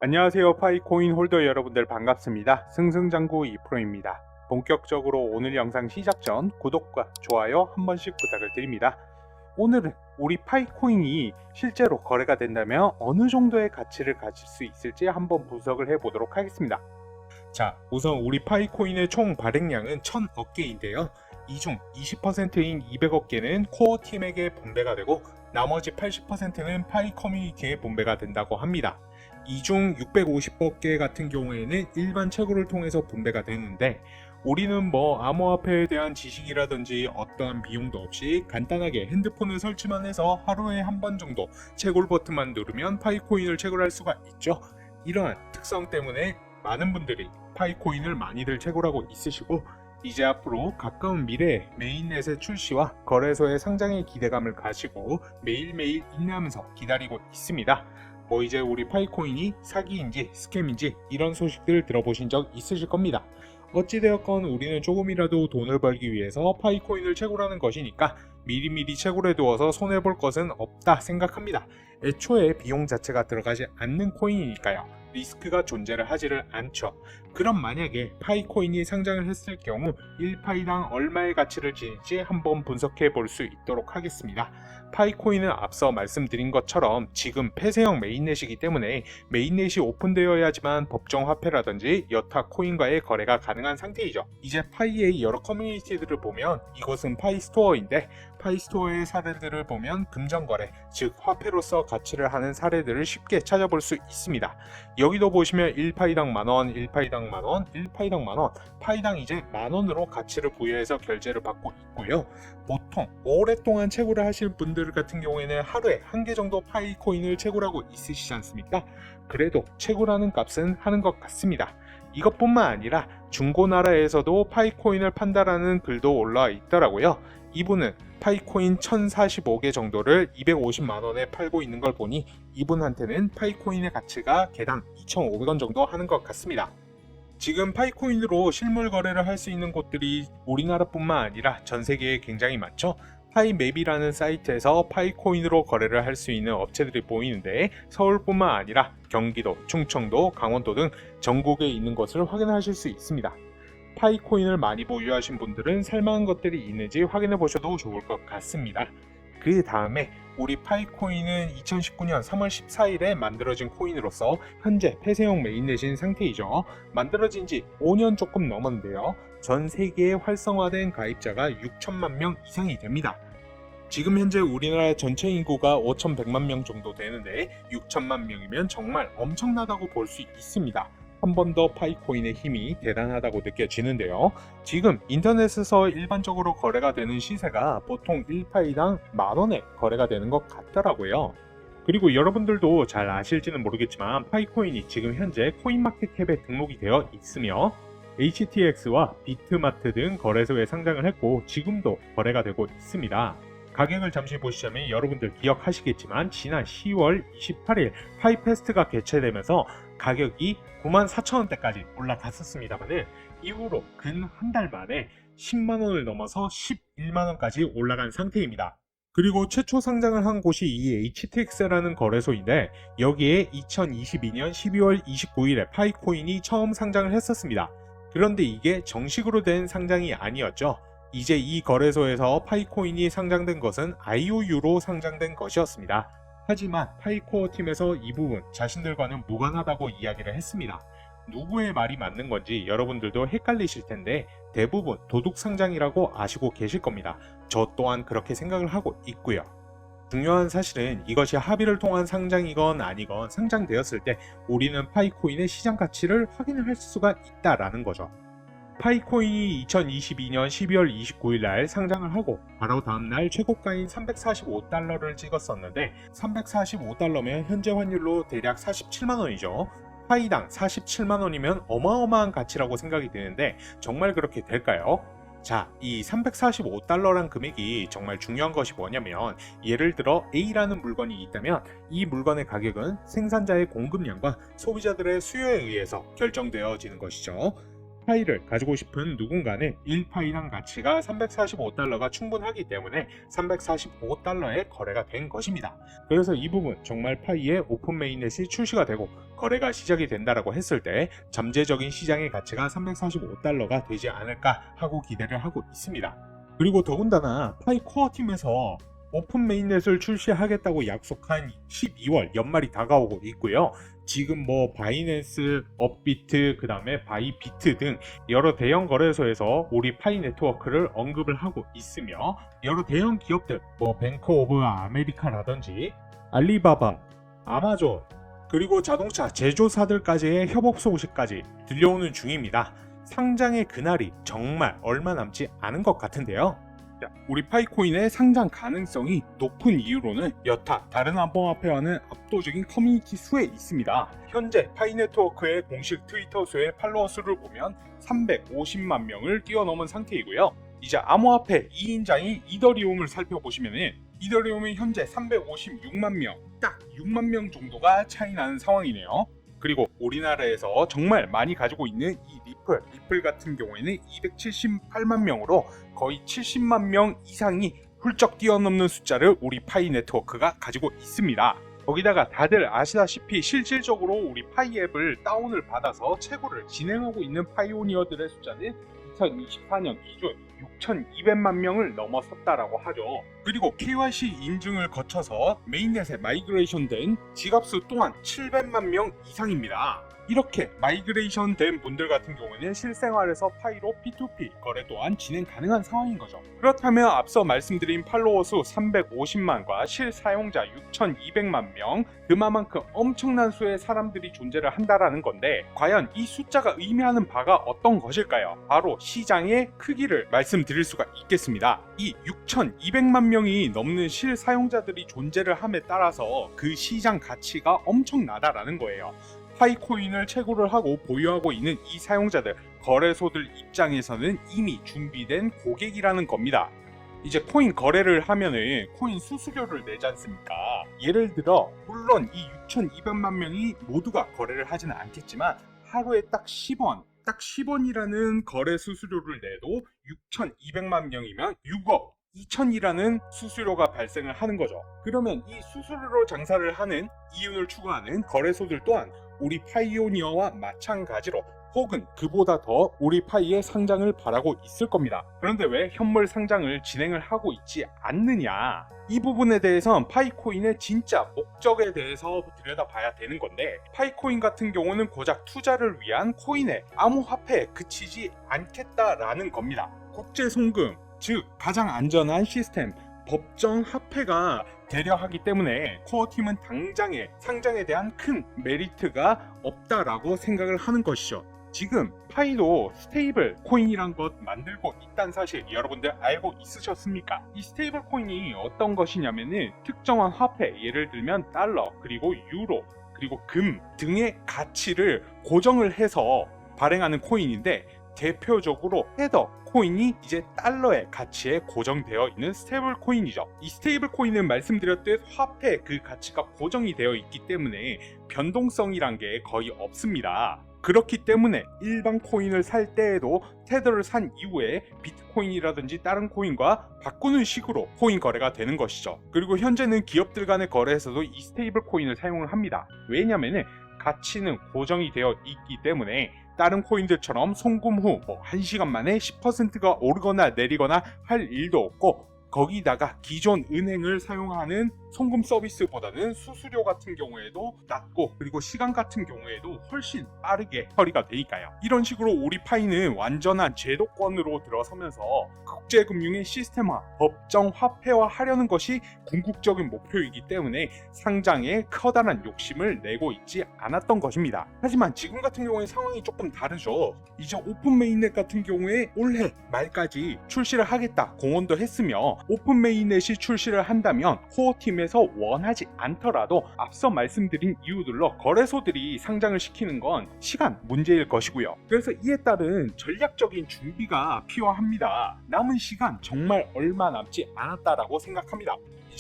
안녕하세요. 파이코인 홀더 여러분들 반갑습니다. 승승장구 2프로입니다. 본격적으로 오늘 영상 시작 전 구독과 좋아요 한 번씩 부탁을 드립니다. 오늘은 우리 파이코인이 실제로 거래가 된다면 어느 정도의 가치를 가질 수 있을지 한번 분석을 해보도록 하겠습니다. 자, 우선 우리 파이코인의 총 발행량은 1000억 개인데요. 이 중 20%인 200억 개는 코어 팀에게 분배가 되고 나머지 80%는 파이 커뮤니티에 분배가 된다고 합니다. 이 중 650억 개 같은 경우에는 일반 채굴을 통해서 분배가 되는데, 우리는 암호화폐에 대한 지식이라든지 어떠한 비용도 없이 간단하게 핸드폰을 설치만 해서 하루에 한 번 정도 채굴 버튼만 누르면 파이코인을 채굴할 수가 있죠. 이러한 특성 때문에 많은 분들이 파이코인을 많이들 채굴하고 있으시고, 이제 앞으로 가까운 미래에 메인넷의 출시와 거래소의 상장의 기대감을 가지고 매일매일 인내하면서 기다리고 있습니다. 이제 우리 파이코인이 사기인지 스캠인지 이런 소식들 들어보신 적 있으실 겁니다. 어찌되었건 우리는 조금이라도 돈을 벌기 위해서 파이코인을 채굴하는 것이니까 미리미리 채굴해 두어서 손해볼 것은 없다 생각합니다. 애초에 비용 자체가 들어가지 않는 코인이니까요. 리스크가 존재를 하지를 않죠. 그럼 만약에 파이코인이 상장을 했을 경우 1파이당 얼마의 가치를 지닐지 한번 분석해 볼 수 있도록 하겠습니다. 파이코인은 앞서 말씀드린 것처럼 지금 폐쇄형 메인넷이기 때문에 메인넷이 오픈되어야지만 법정 화폐라든지 여타 코인과의 거래가 가능한 상태이죠. 이제 파이의 여러 커뮤니티들을 보면 이것은 파이스토어인데, 파이스토어의 사례들을 보면 금전거래, 즉 화폐로서 가치를 하는 사례들을 쉽게 찾아볼 수 있습니다. 여기도 보시면 1파이당 만원, 1파이당 만원, 1파이당 만원, 파이당 이제 만원으로 가치를 부여해서 결제를 받고 있고요. 보통 오랫동안 채굴을 하실 분들 같은 경우에는 하루에 한 개 정도 파이코인을 채굴하고 있으시지 않습니까? 그래도 채굴하는 값은 하는 것 같습니다. 이것뿐만 아니라 중고나라에서도 파이코인을 판다라는 글도 올라와 있더라고요. 이분은 파이코인 1045개 정도를 250만원에 팔고 있는 걸 보니 이분한테는 파이코인의 가치가 개당 2,500원 정도 하는 것 같습니다. 지금 파이코인으로 실물 거래를 할 수 있는 곳들이 우리나라뿐만 아니라 전 세계에 굉장히 많죠. 파이맵이라는 사이트에서 파이코인으로 거래를 할 수 있는 업체들이 보이는데, 서울뿐만 아니라 경기도, 충청도, 강원도 등 전국에 있는 것을 확인하실 수 있습니다. 파이코인을 많이 보유하신 분들은 살만한 것들이 있는지 확인해 보셔도 좋을 것 같습니다. 그 다음에 우리 파이코인은 2019년 3월 14일에 만들어진 코인으로서 현재 폐쇄형 메인넷인 상태이죠. 만들어진 지 5년 조금 넘었는데요. 전 세계에 활성화된 가입자가 6천만 명 이상이 됩니다. 지금 현재 우리나라 전체 인구가 5,100만 명 정도 되는데 6천만 명이면 정말 엄청나다고 볼 수 있습니다. 한 번 더 파이코인의 힘이 대단하다고 느껴지는데요. 지금 인터넷에서 일반적으로 거래가 되는 시세가 보통 1파이당 만원에 거래가 되는 것 같더라고요. 그리고 여러분들도 잘 아실지는 모르겠지만 파이코인이 지금 현재 코인마켓캡에 등록이 되어 있으며 HTX와 비트마트 등 거래소에 상장을 했고 지금도 거래가 되고 있습니다. 가격을 잠시 보시자면 여러분들 기억하시겠지만 지난 10월 28일 파이페스트가 개최되면서 가격이 94,000원대까지 올라갔었습니다만 이후로 근 한 달 만에 10만원을 넘어서 11만원까지 올라간 상태입니다. 그리고 최초 상장을 한 곳이 이 HTX라는 거래소인데, 여기에 2022년 12월 29일에 파이코인이 처음 상장을 했었습니다. 그런데 이게 정식으로 된 상장이 아니었죠. 이제 이 거래소에서 파이코인이 상장된 것은 IOU로 상장된 것이었습니다. 하지만 파이코어 팀에서 이 부분 자신들과는 무관하다고 이야기를 했습니다. 누구의 말이 맞는 건지 여러분들도 헷갈리실 텐데 대부분 도둑 상장이라고 아시고 계실 겁니다. 저 또한 그렇게 생각을 하고 있고요. 중요한 사실은 이것이 합의를 통한 상장이건 아니건 상장되었을 때 우리는 파이코인의 시장 가치를 확인을 할 수가 있다라는 거죠. 파이코인이 2022년 12월 29일 날 상장을 하고 바로 다음날 최고가인 345달러를 찍었었는데, 345달러면 현재 환율로 대략 47만원이죠. 파이당 47만원이면 어마어마한 가치라고 생각이 드는데 정말 그렇게 될까요? 자, 이 345달러란 금액이 정말 중요한 것이 뭐냐면, 예를 들어 A라는 물건이 있다면 이 물건의 가격은 생산자의 공급량과 소비자들의 수요에 의해서 결정되어지는 것이죠. 파이를 가지고 싶은 누군가는 1파이당 가치가 345달러가 충분하기 때문에 345달러에 거래가 된 것입니다. 그래서 이 부분 정말 파이의 오픈 메인넷이 출시가 되고 거래가 시작이 된다라고 했을 때 잠재적인 시장의 가치가 345달러가 되지 않을까 하고 기대를 하고 있습니다. 그리고 더군다나 파이 코어 팀에서 오픈 메인넷을 출시하겠다고 약속한 12월 연말이 다가오고 있고요. 지금 바이낸스, 업비트, 그 다음에 바이비트 등 여러 대형 거래소에서 우리 파이 네트워크를 언급을 하고 있으며 여러 대형 기업들, 뱅크 오브 아메리카라든지 알리바바, 아마존, 그리고 자동차 제조사들까지의 협업 소식까지 들려오는 중입니다. 상장의 그날이 정말 얼마 남지 않은 것 같은데요. 우리 파이코인의 상장 가능성이 높은 이유로는 여타 다른 암호화폐와는 압도적인 커뮤니티 수에 있습니다. 현재 파이 네트워크의 공식 트위터 수의 팔로워 수를 보면 350만 명을 뛰어넘은 상태이고요. 이제 암호화폐 2인자인 이더리움을 살펴보시면 이더리움은 현재 356만 명, 딱 6만 명 정도가 차이나는 상황이네요. 그리고 우리나라에서 정말 많이 가지고 있는 이 리플 같은 경우에는 278만 명으로 거의 70만 명 이상이 훌쩍 뛰어넘는 숫자를 우리 파이 네트워크가 가지고 있습니다. 거기다가 다들 아시다시피 실질적으로 우리 파이 앱을 다운을 받아서 채굴을 진행하고 있는 파이오니어들의 숫자는 2024년 기준 6,200만 명을 넘어섰다라고 하죠. 그리고 KYC 인증을 거쳐서 메인넷에 마이그레이션 된 지갑수 또한 700만 명 이상입니다. 이렇게 마이그레이션 된 분들 같은 경우는 실생활에서 파이로 P2P 거래 또한 진행 가능한 상황인 거죠. 그렇다면 앞서 말씀드린 팔로워 수 350만과 실사용자 6,200만 명, 그만큼 엄청난 수의 사람들이 존재를 한다라는 건데 과연 이 숫자가 의미하는 바가 어떤 것일까요? 바로 시장의 크기를 말씀드릴 수가 있겠습니다. 이 6,200만 명이 넘는 실사용자들이 존재를 함에 따라서 그 시장 가치가 엄청나다라는 거예요. 파이코인을 채굴을 하고 보유하고 있는 이 사용자들, 거래소들 입장에서는 이미 준비된 고객이라는 겁니다. 이제 코인 거래를 하면은 코인 수수료를 내지 않습니까? 예를 들어 물론 이 6,200만 명이 모두가 거래를 하지는 않겠지만 하루에 딱 10원이라는 거래 수수료를 내도 6,200만 명이면 6억 2천이라는 수수료가 발생을 하는 거죠. 그러면 이 수수료로 장사를 하는 이윤을 추구하는 거래소들 또한 우리 파이오니어와 마찬가지로 혹은 그보다 더 우리 파이의 상장을 바라고 있을 겁니다. 그런데 왜 현물 상장을 진행을 하고 있지 않느냐? 이 부분에 대해선 파이코인의 진짜 목적에 대해서 들여다봐야 되는 건데 파이코인 같은 경우는 고작 투자를 위한 코인의 암호화폐에 그치지 않겠다라는 겁니다. 국제 송금, 즉 가장 안전한 시스템, 법정 화폐가 되려하기 때문에 코어팀은 당장의 상장에 대한 큰 메리트가 없다라고 생각을 하는 것이죠. 지금 파이도 스테이블 코인이란 것 만들고 있다는 사실 여러분들 알고 있으셨습니까? 이 스테이블 코인이 어떤 것이냐면은 특정한 화폐, 예를 들면 달러, 그리고 유로, 그리고 금 등의 가치를 고정을 해서 발행하는 코인인데 대표적으로 테더 코인이 이제 달러의 가치에 고정되어 있는 스테이블 코인이죠. 이 스테이블 코인은 말씀드렸듯 화폐 그 가치가 고정이 되어 있기 때문에 변동성이란 게 거의 없습니다. 그렇기 때문에 일반 코인을 살 때에도 테더를 산 이후에 비트코인이라든지 다른 코인과 바꾸는 식으로 코인 거래가 되는 것이죠. 그리고 현재는 기업들 간의 거래에서도 이 스테이블 코인을 사용을 합니다. 왜냐면은 가치는 고정이 되어 있기 때문에 다른 코인들처럼 송금 후 1시간 만에 10%가 오르거나 내리거나 할 일도 없고 거기다가 기존 은행을 사용하는 송금 서비스보다는 수수료 같은 경우에도 낮고 그리고 시간 같은 경우에도 훨씬 빠르게 처리가 되니까요. 이런 식으로 우리 파이는 완전한 제도권으로 들어서면서 국제금융의 시스템화, 법정 화폐화 하려는 것이 궁극적인 목표이기 때문에 상장에 커다란 욕심을 내고 있지 않았던 것입니다. 하지만 지금 같은 경우에 상황이 조금 다르죠. 이제 오픈 메인넷 같은 경우에 올해 말까지 출시를 하겠다 공언도 했으며 오픈 메인넷이 출시를 한다면 코어팀에서 원하지 않더라도 앞서 말씀드린 이유들로 거래소들이 상장을 시키는 건 시간 문제일 것이고요. 그래서 이에 따른 전략적인 준비가 필요합니다. 남은 시간 정말 얼마 남지 않았다라고 생각합니다.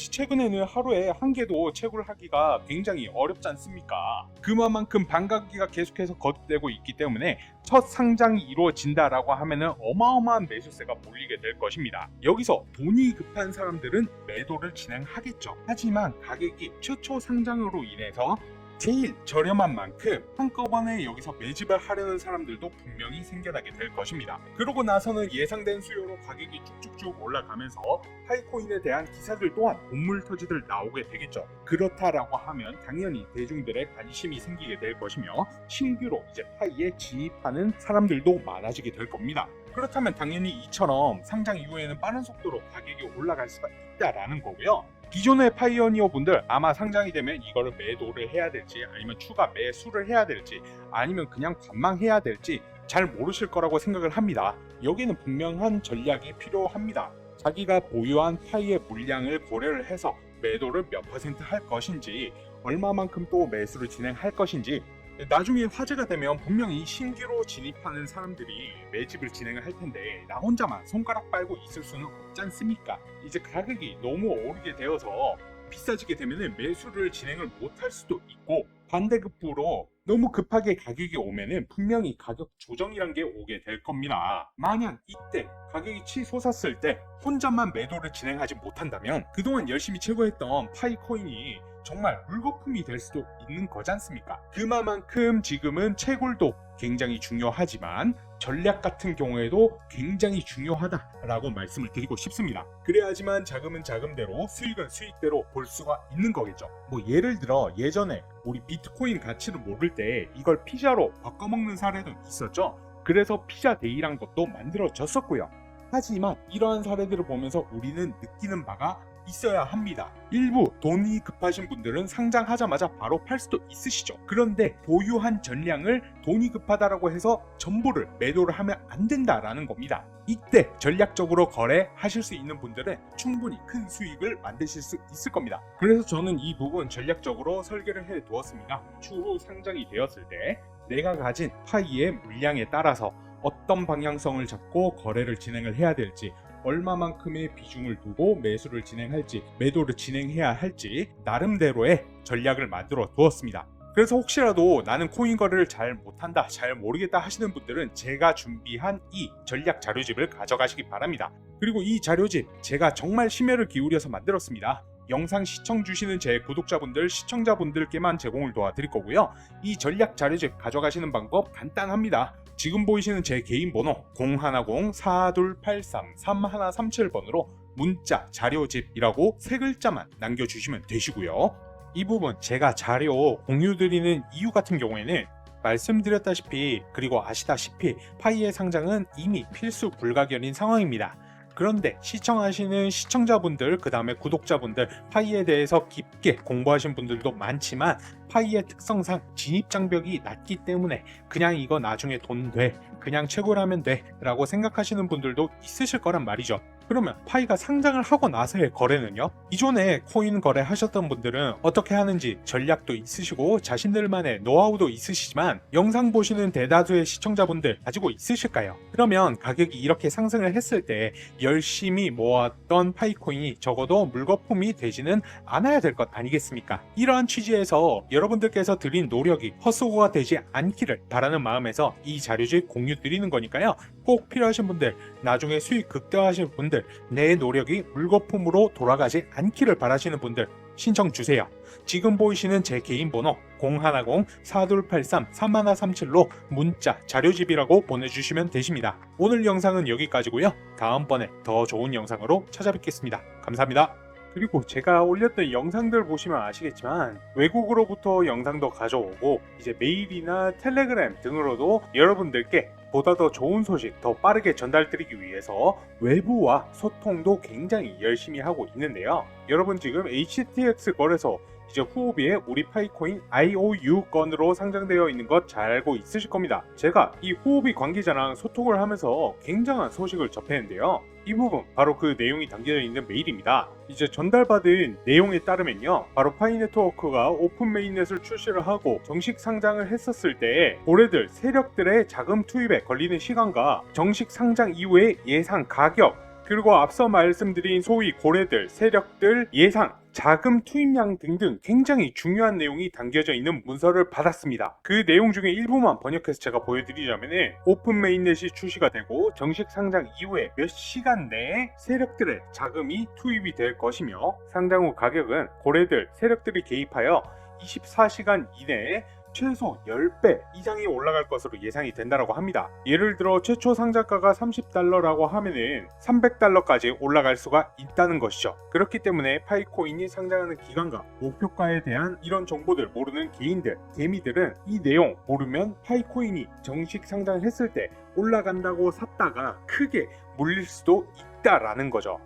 최근에는 하루에 한 개도 채굴 하기가 굉장히 어렵지 않습니까? 그만큼 반감기가 계속해서 거듭되고 있기 때문에 첫 상장이 이루어진다라고 하면은 어마어마한 매수세가 몰리게 될 것입니다. 여기서 돈이 급한 사람들은 매도를 진행하겠죠. 하지만 가격이 최초 상장으로 인해서 제일 저렴한 만큼 한꺼번에 여기서 매집을 하려는 사람들도 분명히 생겨나게 될 것입니다. 그러고 나서는 예상된 수요로 가격이 쭉쭉쭉 올라가면서 파이코인에 대한 기사들 또한 본물터지들 나오게 되겠죠. 그렇다라고 하면 당연히 대중들의 관심이 생기게 될 것이며 신규로 이제 파이에 진입하는 사람들도 많아지게 될 겁니다. 그렇다면 당연히 이처럼 상장 이후에는 빠른 속도로 가격이 올라갈 수가 있다라는 거고요. 기존의 파이오니어 분들 아마 상장이 되면 이거를 매도를 해야 될지 아니면 추가 매수를 해야 될지 아니면 그냥 관망해야 될지 잘 모르실 거라고 생각을 합니다. 여기는 분명한 전략이 필요합니다. 자기가 보유한 파이의 물량을 고려를 해서 매도를 몇 % 할 것인지 얼마만큼 또 매수를 진행할 것인지 나중에 화제가 되면 분명히 신규로 진입하는 사람들이 매집을 진행을 할 텐데 나 혼자만 손가락 빨고 있을 수는 없지 않습니까? 이제 가격이 너무 오르게 되어서 비싸지게 되면 매수를 진행을 못할 수도 있고 반대급부로 너무 급하게 가격이 오면은 분명히 가격 조정이란 게 오게 될 겁니다. 만약 이때 가격이 치솟았을 때 혼자만 매도를 진행하지 못한다면 그동안 열심히 채굴했던 파이코인이 정말 물거품이 될 수도 있는 거지 않습니까? 그만큼 지금은 채굴도 굉장히 중요하지만 전략 같은 경우에도 굉장히 중요하다라고 말씀을 드리고 싶습니다. 그래야지만 자금은 자금대로 수익은 수익대로 볼 수가 있는 거겠죠. 뭐 예를 들어 예전에 우리 비트코인 가치를 모를 때 이걸 피자로 바꿔먹는 사례도 있었죠. 그래서 피자데이란 것도 만들어졌었고요. 하지만 이러한 사례들을 보면서 우리는 느끼는 바가 있어야 합니다. 일부 돈이 급하신 분들은 상장하자마자 바로 팔 수도 있으시죠. 그런데 보유한 전량을 돈이 급하다라고 해서 전부를 매도를 하면 안 된다라는 겁니다. 이때 전략적으로 거래하실 수 있는 분들은 충분히 큰 수익을 만드실 수 있을 겁니다. 그래서 저는 이 부분 전략적으로 설계를 해 두었습니다. 추후 상장이 되었을 때 내가 가진 파이의 물량에 따라서 어떤 방향성을 잡고 거래를 진행을 해야 될지 얼마만큼의 비중을 두고 매수를 진행할지 매도를 진행해야 할지 나름대로의 전략을 만들어 두었습니다. 그래서 혹시라도 나는 코인 거래를 잘 못한다 잘 모르겠다 하시는 분들은 제가 준비한 이 전략 자료집을 가져가시기 바랍니다. 그리고 이 자료집 제가 정말 심혈을 기울여서 만들었습니다. 영상 시청 주시는 제 구독자분들 시청자분들께만 제공을 도와드릴 거고요. 이 전략 자료집 가져가시는 방법 간단합니다. 지금 보이시는 제 개인 번호 010-4283-3137번으로 문자 자료집이라고 세 글자만 남겨주시면 되시고요. 이 부분 제가 자료 공유드리는 이유 같은 경우에는 말씀드렸다시피 그리고 아시다시피 파이의 상장은 이미 필수 불가결인 상황입니다. 그런데 시청하시는 시청자분들 그 다음에 구독자분들 파이에 대해서 깊게 공부하신 분들도 많지만 파이의 특성상 진입장벽이 낮기 때문에 그냥 이거 나중에 돈 돼 그냥 채굴하면 돼 라고 생각하시는 분들도 있으실 거란 말이죠. 그러면 파이가 상장을 하고 나서의 거래는요? 기존에 코인 거래 하셨던 분들은 어떻게 하는지 전략도 있으시고 자신들만의 노하우도 있으시지만 영상 보시는 대다수의 시청자분들 가지고 있으실까요? 그러면 가격이 이렇게 상승을 했을 때 열심히 모았던 파이코인이 적어도 물거품이 되지는 않아야 될 것 아니겠습니까? 이러한 취지에서 여러분들께서 드린 노력이 헛수고가 되지 않기를 바라는 마음에서 이 자료집 공유 드리는 거니까요. 꼭 필요하신 분들 나중에 수익 극대화하실 분들 내 노력이 물거품으로 돌아가지 않기를 바라시는 분들 신청 주세요. 지금 보이시는 제 개인 번호 010-4283-3137로 문자 자료집이라고 보내주시면 되십니다. 오늘 영상은 여기까지고요. 다음번에 더 좋은 영상으로 찾아뵙겠습니다. 감사합니다. 그리고 제가 올렸던 영상들 보시면 아시겠지만 외국으로부터 영상도 가져오고 이제 메일이나 텔레그램 등으로도 여러분들께 보다 더 좋은 소식 더 빠르게 전달드리기 위해서 외부와 소통도 굉장히 열심히 하고 있는데요. 여러분 지금 HTX 거래소 이제 후오비에 우리 파이코인 IOU 건으로 상장되어 있는 것 잘 알고 있으실 겁니다. 제가 이 후오비 관계자랑 소통을 하면서 굉장한 소식을 접했는데요. 이 부분 바로 그 내용이 담겨져 있는 메일입니다. 이제 전달받은 내용에 따르면요, 바로 파이네트워크가 오픈 메인넷을 출시를 하고 정식 상장을 했었을 때 고래들 세력들의 자금 투입에 걸리는 시간과 정식 상장 이후의 예상 가격 그리고 앞서 말씀드린 소위 고래들, 세력들, 예상, 자금 투입량 등등 굉장히 중요한 내용이 담겨져 있는 문서를 받았습니다. 그 내용 중에 일부만 번역해서 제가 보여드리자면 오픈 메인넷이 출시가 되고 정식 상장 이후에 몇 시간 내에 세력들의 자금이 투입이 될 것이며 상장 후 가격은 고래들, 세력들이 개입하여 24시간 이내에 최소 10배 이상이 올라갈 것으로 예상이 된다고 합니다. 예를 들어 최초 상장가가 $30라고 하면은 $300까지 올라갈 수가 있다는 것이죠. 그렇기 때문에 파이코인이 상장하는 기간과 목표가에 대한 이런 정보들 모르는 개인들, 개미들은 이 내용 모르면 파이코인이 정식 상장했을 때 올라간다고 샀다가 크게 물릴 수도 있다라는 거죠.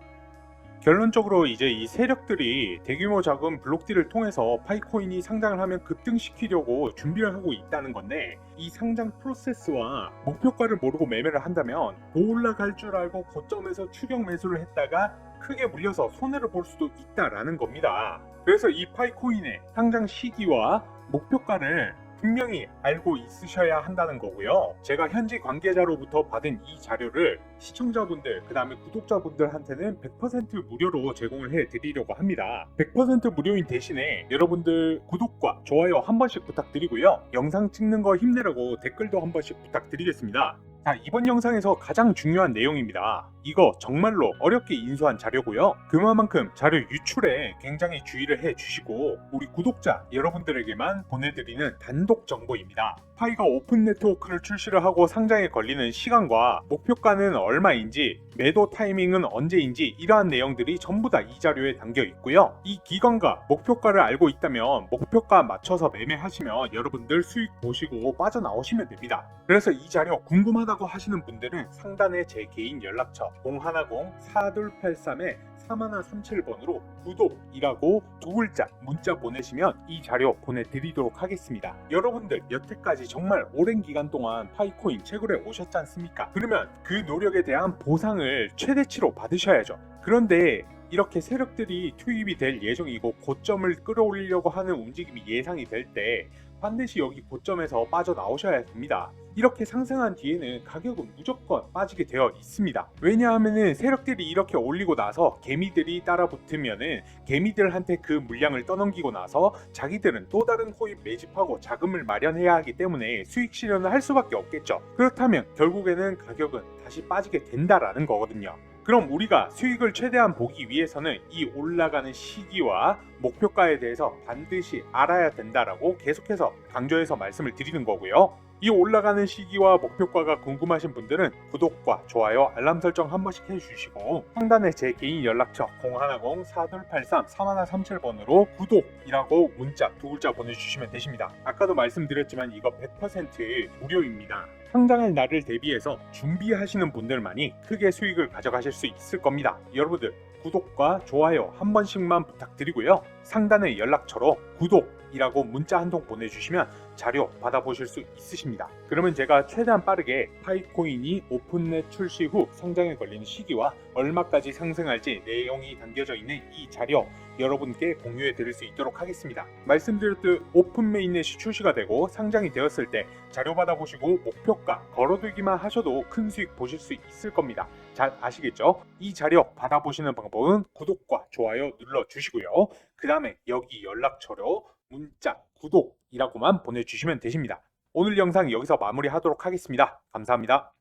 결론적으로 이제 이 세력들이 대규모 자금 블록딜을 통해서 파이코인이 상장을 하면 급등시키려고 준비를 하고 있다는 건데, 이 상장 프로세스와 목표가를 모르고 매매를 한다면 더 올라갈 줄 알고 고점에서 추격 매수를 했다가 크게 물려서 손해를 볼 수도 있다라는 겁니다. 그래서 이 파이코인의 상장 시기와 목표가를 분명히 알고 있으셔야 한다는 거고요. 제가 현지 관계자로부터 받은 이 자료를 시청자분들, 그 다음에 구독자분들한테는 100% 무료로 제공을 해드리려고 합니다. 100% 무료인 대신에 여러분들 구독과 좋아요 한 번씩 부탁드리고요. 영상 찍는 거 힘내라고 댓글도 한 번씩 부탁드리겠습니다. 자, 이번 영상에서 가장 중요한 내용입니다. 이거 정말로 어렵게 인수한 자료고요. 그만큼 자료 유출에 굉장히 주의를 해주시고 우리 구독자 여러분들에게만 보내드리는 단독 정보입니다. 파이가 오픈 네트워크를 출시를 하고 상장에 걸리는 시간과 목표가는 얼마인지, 매도 타이밍은 언제인지 이러한 내용들이 전부 다 이 자료에 담겨 있고요. 이 기간과 목표가를 알고 있다면 목표가 맞춰서 매매하시면 여러분들 수익 보시고 빠져나오시면 됩니다. 그래서 이 자료 궁금하다고 하시는 분들은 상단에 제 개인 연락처 010-4283-3137번으로 구독이라고 두 글자 문자 보내시면 이 자료 보내드리도록 하겠습니다. 여러분들 여태까지 정말 오랜 기간 동안 파이코인 채굴해 오셨지 않습니까? 그러면 그 노력에 대한 보상을 최대치로 받으셔야죠. 그런데 이렇게 세력들이 투입이 될 예정이고 고점을 끌어올리려고 하는 움직임이 예상이 될 때 반드시 여기 고점에서 빠져나오셔야 됩니다. 이렇게 상승한 뒤에는 가격은 무조건 빠지게 되어 있습니다. 왜냐하면 세력들이 이렇게 올리고 나서 개미들이 따라 붙으면은 개미들한테 그 물량을 떠넘기고 나서 자기들은 또 다른 코인 매집하고 자금을 마련해야 하기 때문에 수익 실현을 할 수밖에 없겠죠. 그렇다면 결국에는 가격은 다시 빠지게 된다라는 거거든요. 그럼 우리가 수익을 최대한 보기 위해서는 이 올라가는 시기와 목표가에 대해서 반드시 알아야 된다라고 계속해서 강조해서 말씀을 드리는 거고요. 이 올라가는 시기와 목표가가 궁금하신 분들은 구독과 좋아요, 알람 설정 한 번씩 해주시고 상단에 제 개인 연락처 010-4283-3137번으로 구독이라고 문자 두 글자 보내주시면 되십니다. 아까도 말씀드렸지만 이거 100% 무료입니다. 상장할 날을 대비해서 준비하시는 분들만이 크게 수익을 가져가실 수 있을 겁니다. 여러분들 구독과 좋아요 한 번씩만 부탁드리고요. 상단의 연락처로 구독이라고 문자 한 통 보내주시면 자료 받아보실 수 있으십니다. 그러면 제가 최대한 빠르게 파이코인이 오픈넷 출시 후 상장에 걸리는 시기와 얼마까지 상승할지 내용이 담겨져 있는 이 자료 여러분께 공유해 드릴 수 있도록 하겠습니다. 말씀드렸듯 오픈 메인넷이 출시가 되고 상장이 되었을 때 자료 받아보시고 목표가 걸어두기만 하셔도 큰 수익 보실 수 있을 겁니다. 잘 아시겠죠? 이 자료 받아보시는 방법은 구독과 좋아요 눌러주시고요. 그 다음에 여기 연락처로 문자 구독이라고만 보내주시면 되십니다. 오늘 영상 여기서 마무리하도록 하겠습니다. 감사합니다.